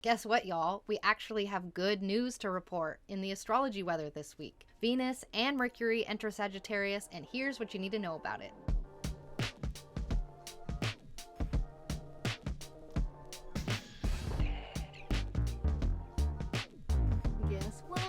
Guess what, y'all? We actually have good news to report in the astrology weather this week. Venus and Mercury enter Sagittarius, and here's what you need to know about it. Guess what?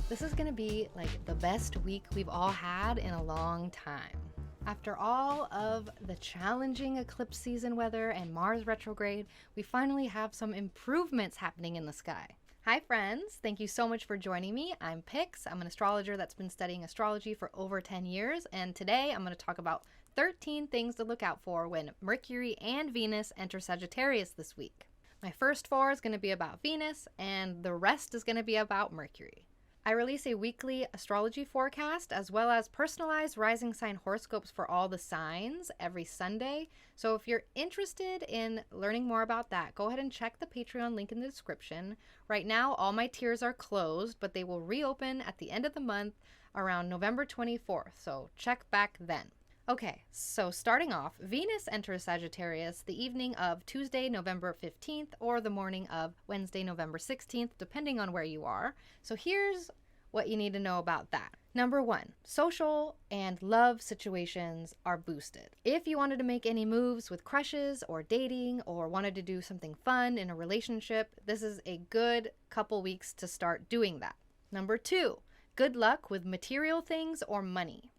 This is gonna be like the best week we've all had in a long time. After all of the challenging eclipse season weather and Mars retrograde, we finally have some improvements happening in the sky. Hi friends, thank you so much for joining me. I'm Pix. I'm an astrologer that's been studying astrology for over 10 years, and today I'm going to talk about 13 things to look out for when Mercury and Venus enter Sagittarius this week. My first 4 is going to be about Venus, and the rest is going to be about Mercury. I release a weekly astrology forecast as well as personalized rising sign horoscopes for all the signs every Sunday. So if you're interested in learning more about that, go ahead and check the Patreon link in the description. Right now, all my tiers are closed, but they will reopen at the end of the month around November 24th. So check back then. Okay, so starting off, Venus enters Sagittarius the evening of Tuesday, November 15th, or the morning of Wednesday, November 16th, depending on where you are. So here's what you need to know about that. Number 1, social and love situations are boosted. If you wanted to make any moves with crushes or dating or wanted to do something fun in a relationship, this is a good couple weeks to start doing that. Number 2, good luck with material things or money.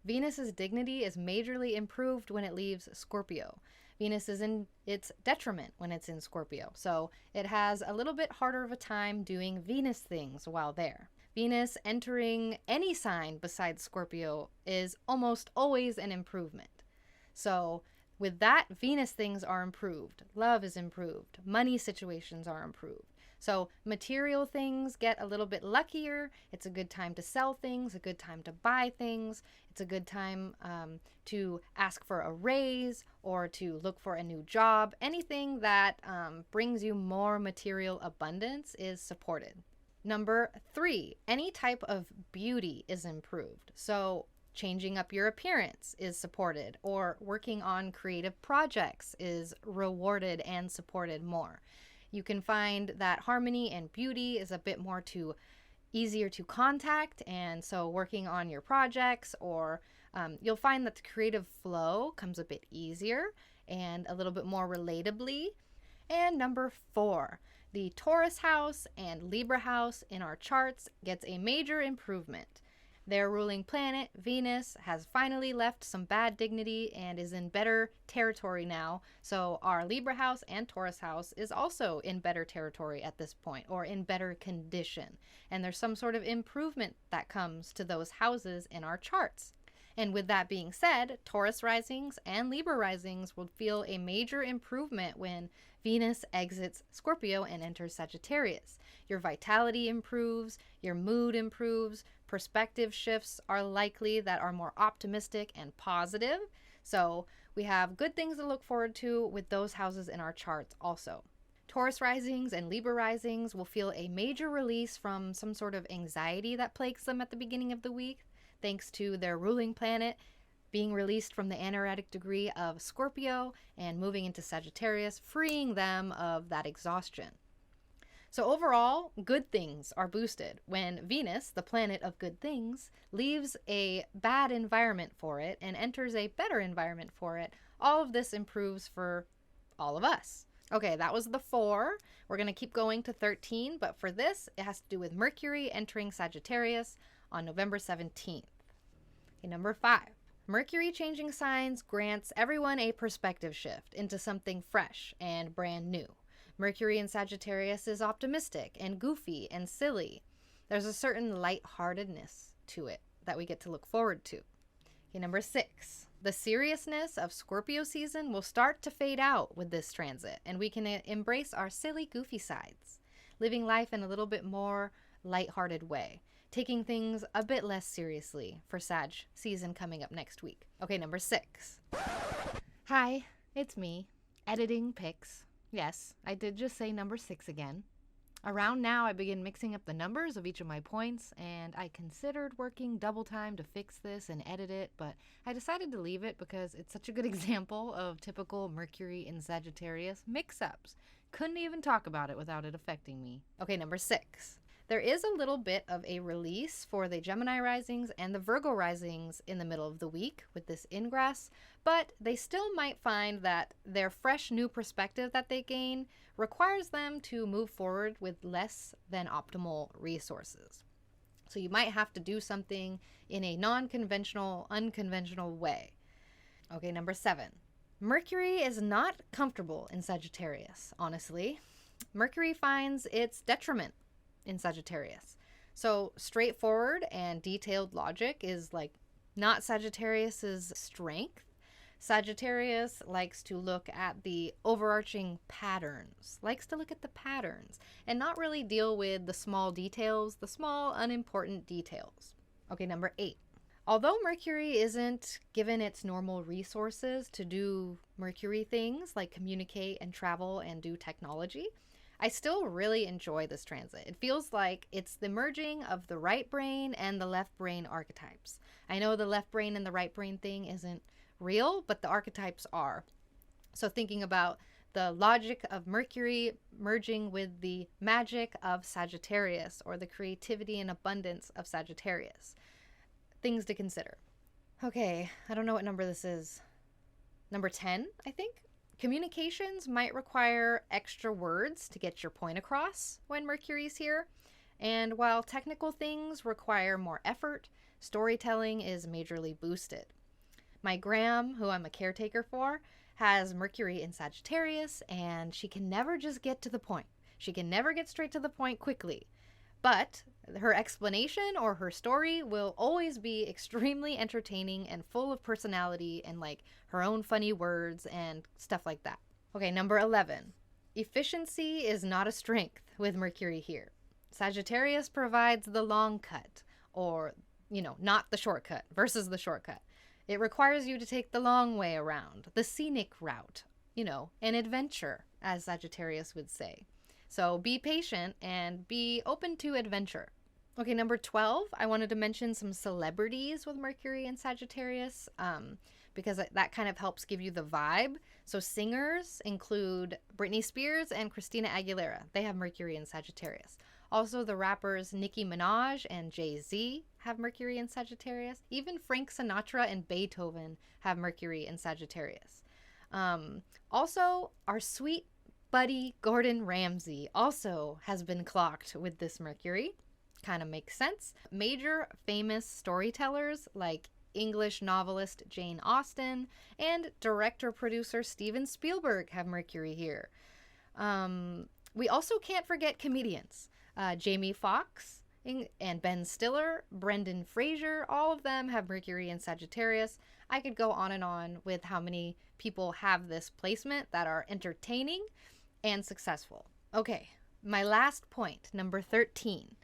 Venus's dignity is majorly improved when it leaves Scorpio. Venus is in its detriment when it's in Scorpio, so it has a little bit harder of a time doing Venus things while there. Venus entering any sign besides Scorpio is almost always an improvement. So with that, Venus things are improved, love is improved, money situations are improved. So material things get a little bit luckier. It's a good time to sell things, a good time to buy things. It's a good time to ask for a raise or to look for a new job. Anything that brings you more material abundance is supported. Number 3, any type of beauty is improved. So changing up your appearance is supported, or working on creative projects is rewarded and supported more. You can find that harmony and beauty is a bit more easier to contact, and so working on your projects, or you'll find that the creative flow comes a bit easier and a little bit more relatably. And number 4, the Taurus house and Libra house in our charts gets a major improvement. Their ruling planet, Venus, has finally left some bad dignity and is in better territory now. So our Libra house and Taurus house is also in better territory at this point, or in better condition. And there's some sort of improvement that comes to those houses in our charts. And with that being said, Taurus risings and Libra risings will feel a major improvement when Venus exits Scorpio and enters Sagittarius. Your vitality improves, your mood improves, perspective shifts are likely that are more optimistic and positive. So we have good things to look forward to with those houses in our charts also. Taurus risings and Libra risings will feel a major release from some sort of anxiety that plagues them at the beginning of the week, thanks to their ruling planet being released from the anaretic degree of Scorpio and moving into Sagittarius, freeing them of that exhaustion. So overall, good things are boosted when Venus, the planet of good things, leaves a bad environment for it and enters a better environment for it. All of this improves for all of us. Okay, that was the 4. We're going to keep going to 13, but for this, it has to do with Mercury entering Sagittarius on November 17th. Okay, number 5. Mercury changing signs grants everyone a perspective shift into something fresh and brand new. Mercury in Sagittarius is optimistic and goofy and silly. There's a certain lightheartedness to it that we get to look forward to. Okay, number 6. The seriousness of Scorpio season will start to fade out with this transit, and we can embrace our silly, goofy sides, living life in a little bit more lighthearted way, taking things a bit less seriously for Sag season coming up next week. Okay, number 6. Hi, it's me, editing pics. Yes, I did just say number 6 again. Around now, I begin mixing up the numbers of each of my points, and I considered working double time to fix this and edit it, but I decided to leave it because it's such a good example of typical Mercury in Sagittarius mix-ups. Couldn't even talk about it without it affecting me. Okay, number 6. There is a little bit of a release for the Gemini risings and the Virgo risings in the middle of the week with this ingress, but they still might find that their fresh new perspective that they gain requires them to move forward with less than optimal resources. So you might have to do something in a non-conventional, unconventional way. Okay, number 7. Mercury is not comfortable in Sagittarius, honestly. Mercury finds its detriment in Sagittarius. So straightforward and detailed logic is like not Sagittarius's strength. Sagittarius likes to look at the overarching patterns, likes to look at the patterns and not really deal with the small details, the small unimportant details. Okay, number 8. Although Mercury isn't given its normal resources to do Mercury things like communicate and travel and do technology, I still really enjoy this transit. It feels like it's the merging of the right brain and the left brain archetypes. I know the left brain and the right brain thing isn't real, but the archetypes are. So thinking about the logic of Mercury merging with the magic of Sagittarius, or the creativity and abundance of Sagittarius. Things to consider. Okay, I don't know what number this is. Number 10, I think. Communications might require extra words to get your point across when Mercury's here. And while technical things require more effort, storytelling is majorly boosted. My Gram, who I'm a caretaker for, has Mercury in Sagittarius, and she can never just get to the point. She can never get straight to the point quickly. But her explanation or her story will always be extremely entertaining and full of personality and like her own funny words and stuff like that. Okay, number 11. Efficiency is not a strength with Mercury here. Sagittarius provides the long cut, or, not the shortcut versus the shortcut. It requires you to take the long way around, the scenic route, an adventure, as Sagittarius would say. So be patient and be open to adventure. Okay, number 12, I wanted to mention some celebrities with Mercury and Sagittarius because that kind of helps give you the vibe. So singers include Britney Spears and Christina Aguilera. They have Mercury in Sagittarius. Also, the rappers Nicki Minaj and Jay-Z have Mercury in Sagittarius. Even Frank Sinatra and Beethoven have Mercury in Sagittarius. Also, our sweet buddy Gordon Ramsay also has been clocked with this Mercury. Kind of makes sense. Major famous storytellers like English novelist Jane Austen and director-producer Steven Spielberg have Mercury here. We also can't forget comedians. Jamie Foxx and Ben Stiller, Brendan Fraser, all of them have Mercury in Sagittarius. I could go on with how many people have this placement that are entertaining and successful. Okay, my last point, number 13.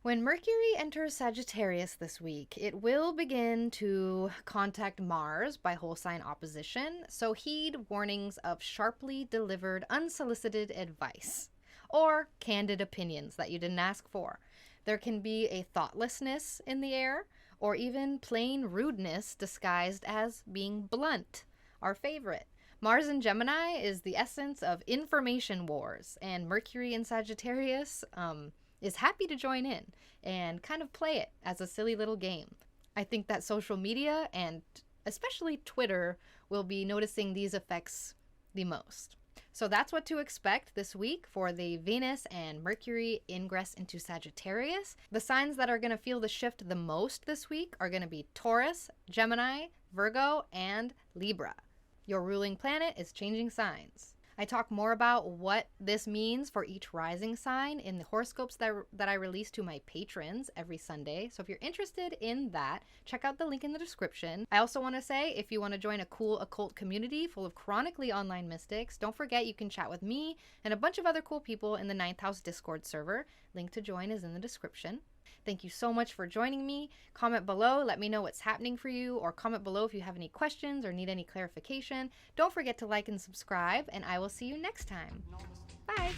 When Mercury enters Sagittarius this week, it will begin to contact Mars by whole sign opposition, so heed warnings of sharply delivered unsolicited advice or candid opinions that you didn't ask for. There can be a thoughtlessness in the air, or even plain rudeness disguised as being blunt, our favorite. Mars in Gemini is the essence of information wars, and Mercury in Sagittarius is happy to join in and kind of play it as a silly little game. I think that social media, and especially Twitter, will be noticing these effects the most. So that's what to expect this week for the Venus and Mercury ingress into Sagittarius. The signs that are going to feel the shift the most this week are going to be Taurus, Gemini, Virgo, and Libra. Your ruling planet is changing signs. I talk more about what this means for each rising sign in the horoscopes that I release to my patrons every Sunday. So if you're interested in that, check out the link in the description. I also want to say, if you want to join a cool occult community full of chronically online mystics, don't forget you can chat with me and a bunch of other cool people in the 9th House Discord server. Link to join is in the description. Thank you so much for joining me. Comment below, let me know what's happening for you, or comment below if you have any questions or need any clarification. Don't forget to like and subscribe, and I will see you next time. Bye!